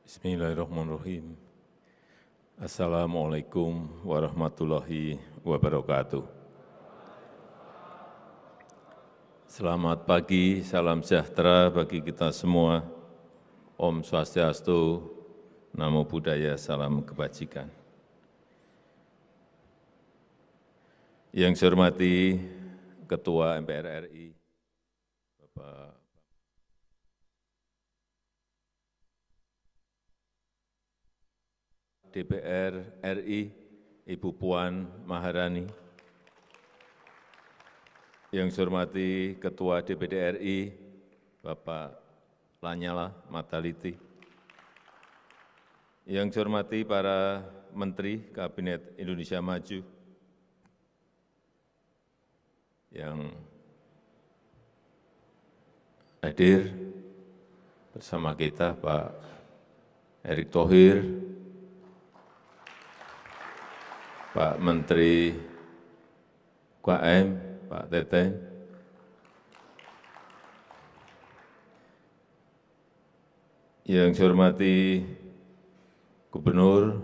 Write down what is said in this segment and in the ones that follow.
Bismillahirrahmanirrahim. Assalamualaikum warahmatullahi wabarakatuh. Selamat pagi, salam sejahtera bagi kita semua. Om Swastiastu, Namo Buddhaya, salam kebajikan. Yang saya hormati Ketua MPR RI, Bapak DPR RI, Ibu Puan Maharani. Yang saya hormati Ketua DPD RI, Bapak Lanyala Mataliti. Yang saya hormati para Menteri Kabinet Indonesia Maju, yang hadir bersama kita, Pak Erick Thohir, Pak Menteri UKM, Pak Teten, yang saya hormati Gubernur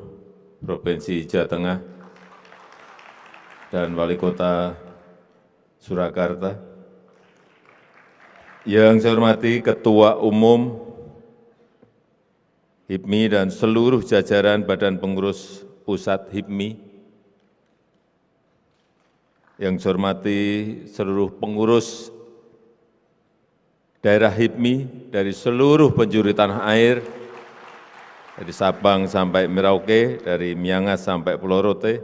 Provinsi Jawa Tengah dan Wali Kota Surakarta, yang saya hormati Ketua Umum HIPMI dan seluruh jajaran Badan Pengurus Pusat HIPMI, yang saya hormati seluruh pengurus daerah HIPMI dari seluruh penjuru tanah air, dari Sabang sampai Merauke, dari Miangas sampai Pulau Rote.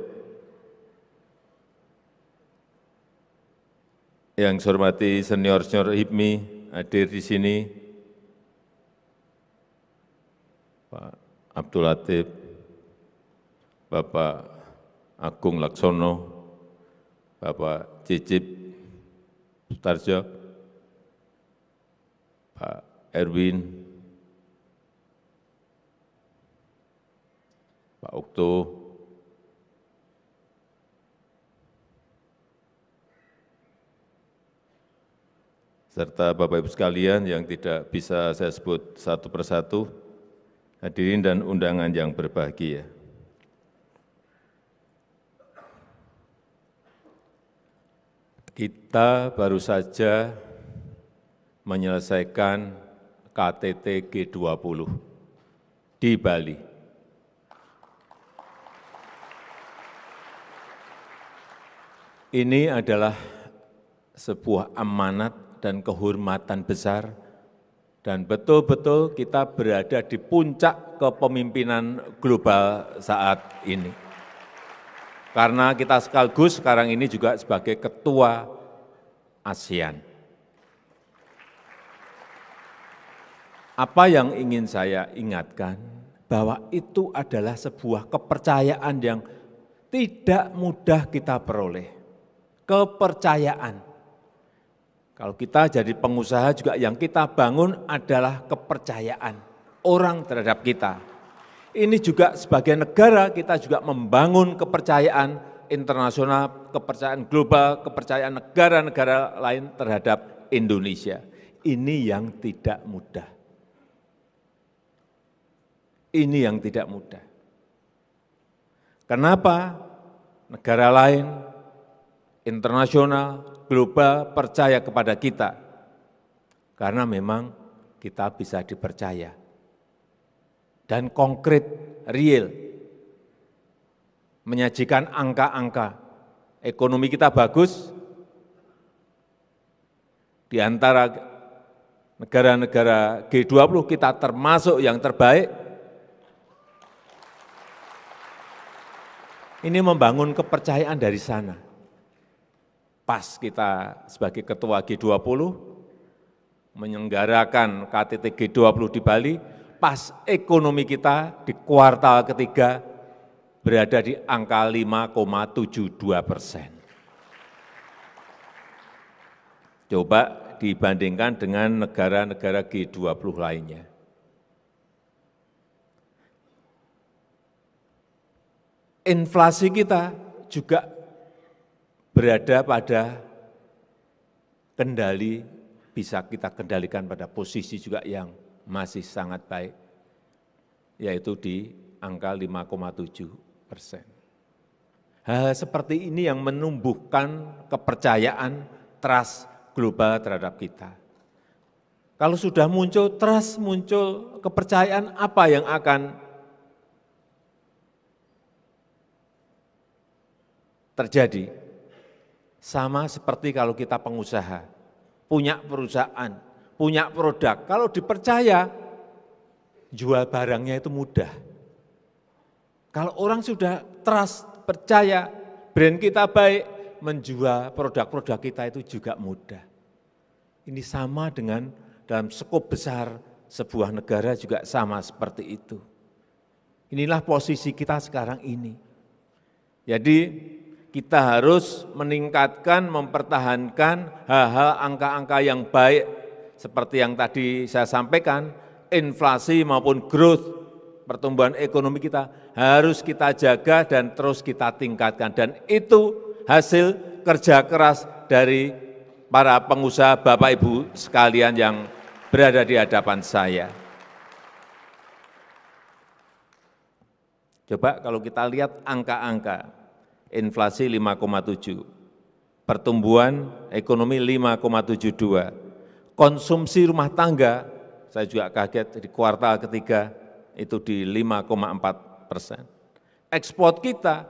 Yang saya hormati senior-senior HIPMI hadir di sini, Pak Abdul Latif, Bapak Agung Laksono, Bapak Cicip Sutarjo, Pak Erwin, Pak Okto, serta Bapak Ibu sekalian yang tidak bisa saya sebut satu persatu, hadirin dan undangan yang berbahagia. Kita baru saja menyelesaikan KTT G20 di Bali. Ini adalah sebuah amanat dan kehormatan besar, dan betul-betul kita berada di puncak kepemimpinan global saat ini. Karena kita sekaligus sekarang ini juga sebagai ketua ASEAN. Apa yang ingin saya ingatkan, bahwa itu adalah sebuah kepercayaan yang tidak mudah kita peroleh. Kepercayaan. Kalau kita jadi pengusaha juga yang kita bangun adalah kepercayaan orang terhadap kita. Ini juga sebagai negara kita juga membangun kepercayaan internasional, kepercayaan global, kepercayaan negara-negara lain terhadap Indonesia. Ini yang tidak mudah. Ini yang tidak mudah. Kenapa negara lain, internasional, global percaya kepada kita? Karena memang kita bisa dipercaya. Dan konkret, real, menyajikan angka-angka. Ekonomi kita bagus, di antara negara-negara G20 kita termasuk yang terbaik. Ini membangun kepercayaan dari sana. Pas kita sebagai ketua G20, menyelenggarakan KTT G20 di Bali, pas ekonomi kita di kuartal ketiga berada di angka 5,72%. Coba dibandingkan dengan negara-negara G20 lainnya. Inflasi kita juga berada pada kendali, bisa kita kendalikan pada posisi juga yang masih sangat baik. yaitu di angka 5,7%. Hal seperti ini yang menumbuhkan kepercayaan, trust global terhadap kita. Kalau sudah muncul trust, muncul kepercayaan, apa yang akan terjadi? Sama seperti kalau kita pengusaha, punya perusahaan, punya produk, kalau dipercaya, jual barangnya itu mudah. Kalau orang sudah trust, percaya, brand kita baik, menjual produk-produk kita itu juga mudah. Ini sama dengan dalam skop besar sebuah negara juga sama seperti itu. Inilah posisi kita sekarang ini. Jadi kita harus meningkatkan, mempertahankan hal-hal angka-angka yang baik seperti yang tadi saya sampaikan, inflasi maupun growth, pertumbuhan ekonomi kita harus kita jaga dan terus kita tingkatkan. Dan itu hasil kerja keras dari para pengusaha Bapak Ibu sekalian yang berada di hadapan saya. Coba kalau kita lihat angka-angka, inflasi 5,7, pertumbuhan ekonomi 5,72, konsumsi rumah tangga, saya juga kaget di kuartal ketiga itu di 5,4%. Ekspor kita,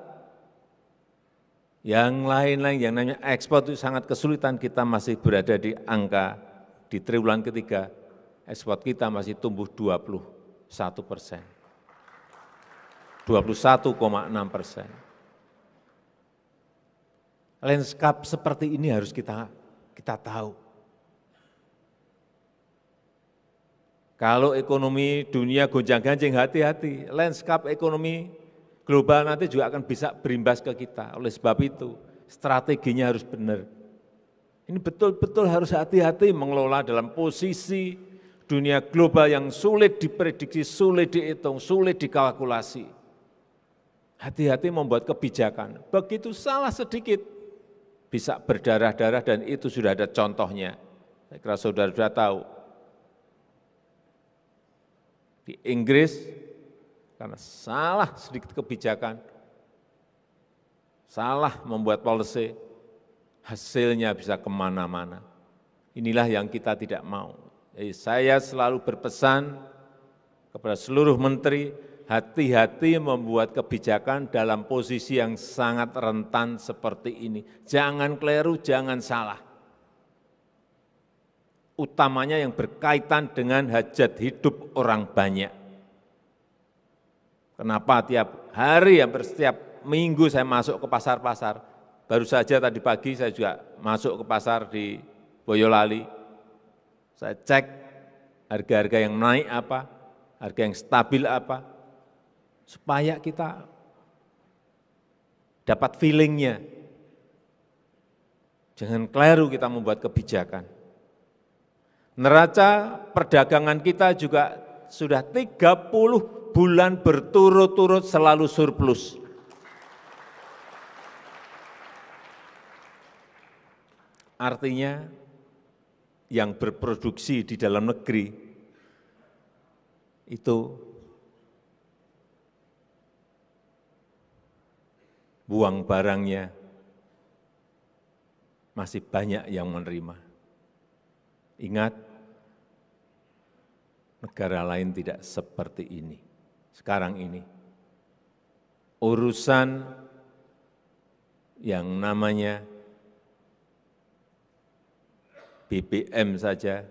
yang lain-lain yang namanya ekspor itu sangat kesulitan, kita masih berada di angka di triwulan ketiga, ekspor kita masih tumbuh 21%, 21,6%. Landscape seperti ini harus kita tahu. Kalau ekonomi dunia gonjang-ganjing, hati-hati. Landscape ekonomi global nanti juga akan bisa berimbas ke kita. Oleh sebab itu, strateginya harus benar. Ini betul-betul harus hati-hati mengelola dalam posisi dunia global yang sulit diprediksi, sulit dihitung, sulit dikalkulasi. Hati-hati membuat kebijakan. Begitu salah sedikit, bisa berdarah-darah dan itu sudah ada contohnya. Saya kira saudara sudah tahu. Di Inggris, karena salah sedikit kebijakan, salah membuat policy, hasilnya bisa kemana-mana. Inilah yang kita tidak mau. Jadi saya selalu berpesan kepada seluruh menteri, hati-hati membuat kebijakan dalam posisi yang sangat rentan seperti ini. Jangan keliru, jangan salah. Utamanya yang berkaitan dengan hajat hidup orang banyak. Kenapa tiap hari, hampir setiap minggu saya masuk ke pasar-pasar. Baru saja tadi pagi saya juga masuk ke pasar di Boyolali. Saya cek harga-harga yang naik apa, harga yang stabil apa, supaya kita dapat feeling-nya. Jangan keliru kita membuat kebijakan. Neraca perdagangan kita juga sudah 30 bulan berturut-turut selalu surplus. Artinya yang berproduksi di dalam negeri itu buang barangnya masih banyak yang menerima. Ingat, negara lain tidak seperti ini. Sekarang ini, urusan yang namanya BBM saja,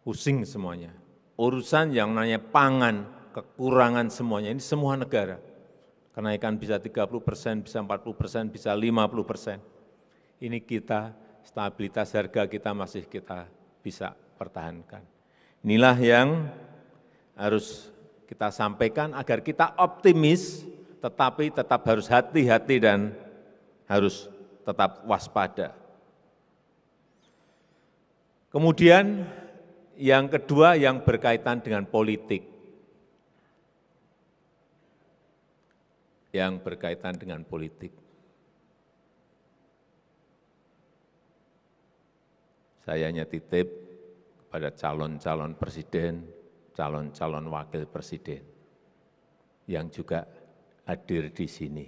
pusing semuanya. Urusan yang namanya pangan, kekurangan semuanya, ini semua negara. Kenaikan bisa 30%, bisa 40%, bisa 50%. Ini kita, stabilitas harga kita masih kita bisa pertahankan. Inilah yang harus kita sampaikan agar kita optimis, tetapi tetap harus hati-hati dan harus tetap waspada. Kemudian yang kedua yang berkaitan dengan politik. Yang berkaitan dengan politik. Saya hanya titip kepada calon-calon presiden, calon-calon wakil presiden yang juga hadir di sini.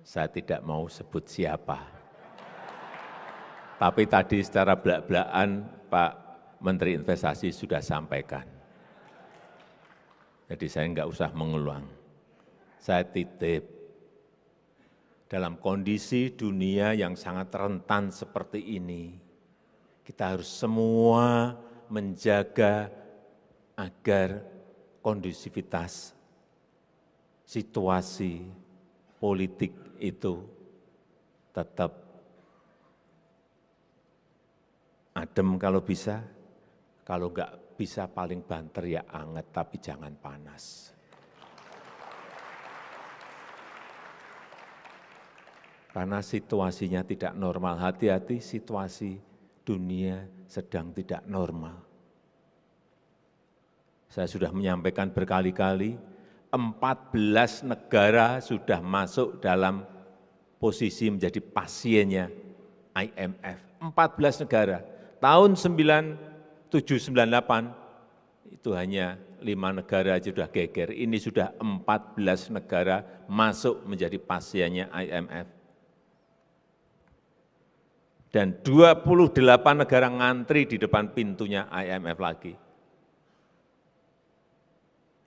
Saya tidak mau sebut siapa, tapi tadi secara belak-belakan Pak Menteri Investasi sudah sampaikan. Jadi saya enggak usah mengulang. Saya titip, dalam kondisi dunia yang sangat rentan seperti ini, kita harus semua menjaga agar kondusivitas situasi politik itu tetap adem kalau bisa, kalau enggak bisa paling banter ya anget, tapi jangan panas. Karena situasinya tidak normal, hati-hati situasi dunia sedang tidak normal. Saya sudah menyampaikan berkali-kali, 14 negara sudah masuk dalam posisi menjadi pasiennya IMF. 14 negara. Tahun 9798 itu hanya 5 negara aja sudah geger. Ini sudah 14 negara masuk menjadi pasiennya IMF. Dan 28 negara ngantri di depan pintunya IMF lagi.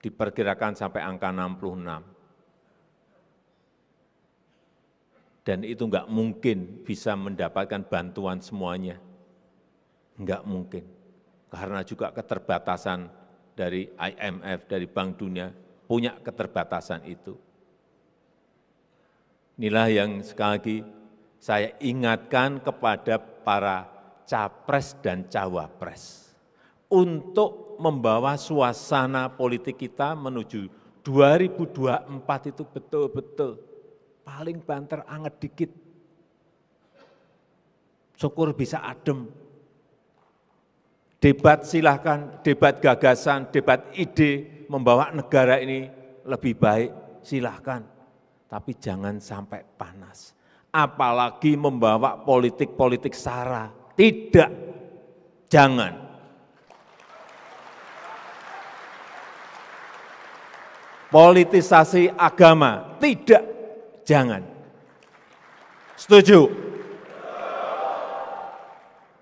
Diperkirakan sampai angka 66. Dan itu enggak mungkin bisa mendapatkan bantuan semuanya. Enggak mungkin. Karena juga keterbatasan dari IMF, dari Bank Dunia, punya keterbatasan itu. Inilah yang sekali lagi saya ingatkan kepada para capres dan cawapres untuk membawa suasana politik kita menuju 2024 itu betul-betul paling banter anget dikit. Syukur bisa adem. Debat silahkan, debat gagasan, debat ide membawa negara ini lebih baik, silahkan. Tapi jangan sampai panas. Apalagi membawa politik-politik sara. Tidak, jangan. Politisasi agama, tidak, jangan. Setuju?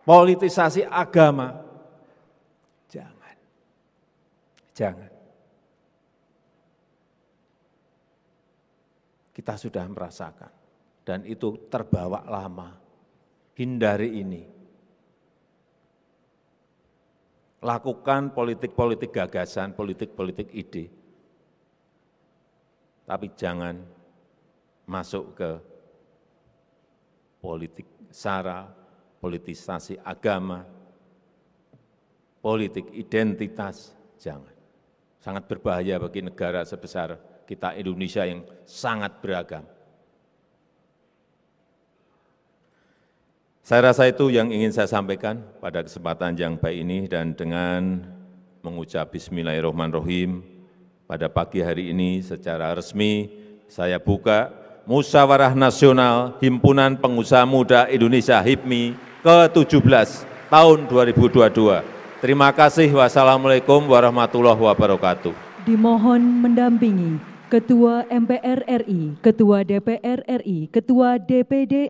Politisasi agama, jangan. Jangan. Kita sudah merasakan, dan itu terbawa lama. Hindari ini. Lakukan politik-politik gagasan, politik-politik ide. Tapi jangan masuk ke politik sara, politisasi agama, politik identitas, jangan. Sangat berbahaya bagi negara sebesar kita Indonesia yang sangat beragam. Saya rasa itu yang ingin saya sampaikan pada kesempatan yang baik ini, dan dengan mengucap Bismillahirrahmanirrahim, pada pagi hari ini secara resmi saya buka Musyawarah Nasional Himpunan Pengusaha Muda Indonesia HIPMI ke-17 tahun 2022. Terima kasih. Wassalamualaikum warahmatullahi wabarakatuh. Dimohon mendampingi Ketua MPR RI, Ketua DPR RI, Ketua DPD